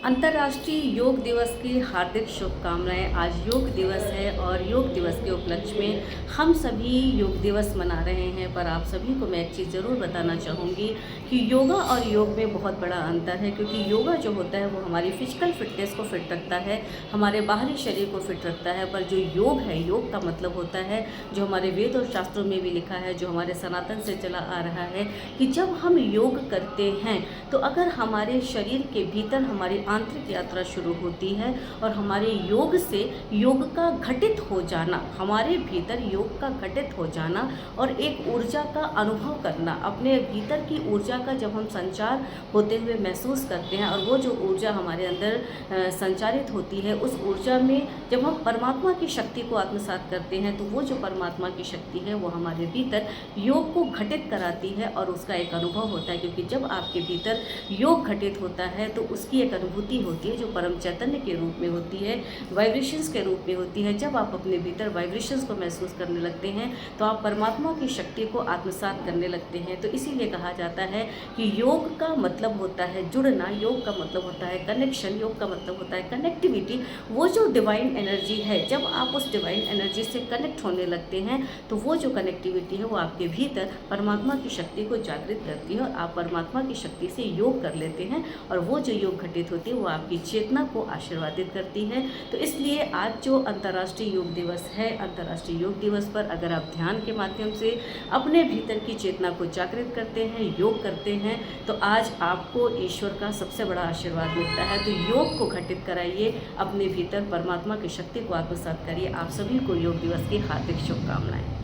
अंतर्राष्ट्रीय योग दिवस की हार्दिक शुभकामनाएं। आज योग दिवस है और योग दिवस के उपलक्ष्य में हम सभी योग दिवस मना रहे हैं। पर आप सभी को मैं एक चीज़ ज़रूर बताना चाहूँगी कि योगा और योग में बहुत बड़ा अंतर है, क्योंकि योगा जो होता है वो हमारी फिजिकल फिटनेस को फिट रखता है, हमारे बाहरी शरीर को फिट रखता है। पर जो योग है, योग का मतलब होता है, जो हमारे वेद और शास्त्रों में भी लिखा है, जो हमारे सनातन से चला आ रहा है, कि जब हम योग करते हैं तो अगर हमारे शरीर के भीतर हमारी आंतरिक यात्रा शुरू होती है और हमारे योग से योग का घटित हो जाना, हमारे भीतर योग का घटित हो जाना और एक ऊर्जा का अनुभव करना, अपने भीतर की ऊर्जा का जब हम संचार होते हुए महसूस करते हैं और वो जो ऊर्जा हमारे अंदर संचारित होती है, उस ऊर्जा में जब हम परमात्मा की शक्ति को आत्मसात करते हैं तो वो जो परमात्मा की शक्ति है वो हमारे भीतर योग को घटित कराती है और उसका एक अनुभव होता है। क्योंकि जब आपके भीतर योग घटित होता है तो उसकी एक अनुभूति होती है जो परम चैतन्य के रूप में होती है, वाइब्रेशंस के रूप में होती है। जब आप अपने भीतर वाइब्रेशंस को महसूस करने लगते हैं तो आप परमात्मा की शक्ति को आत्मसात करने लगते हैं। तो इसीलिए कहा जाता है कि योग का मतलब होता है जुड़ना, योग का मतलब होता है कनेक्शन, योग का मतलब होता है कनेक्टिविटी। वो जो डिवाइन एनर्जी है, जब आप उस डिवाइन एनर्जी से कनेक्ट होने लगते हैं तो वो जो कनेक्टिविटी है वो आपके भीतर परमात्मा की शक्ति को जागृत करती है और आप परमात्मा की शक्ति से योग कर लेते हैं और वो जो योग घटित होती है वो आपकी चेतना को आशीर्वादित करती है। तो इसलिए आज जो अंतर्राष्ट्रीय योग दिवस है, अंतर्राष्ट्रीय योग दिवस पर अगर आप ध्यान के माध्यम से अपने भीतर की चेतना को जागृत करते हैं, योग करते हैं, तो आज आपको ईश्वर का सबसे बड़ा आशीर्वाद मिलता है। तो योग को घटित कराइए, अपने भीतर परमात्मा की शक्ति को आत्मसात करिए। आप सभी को योग दिवस की हार्दिक शुभकामनाएं।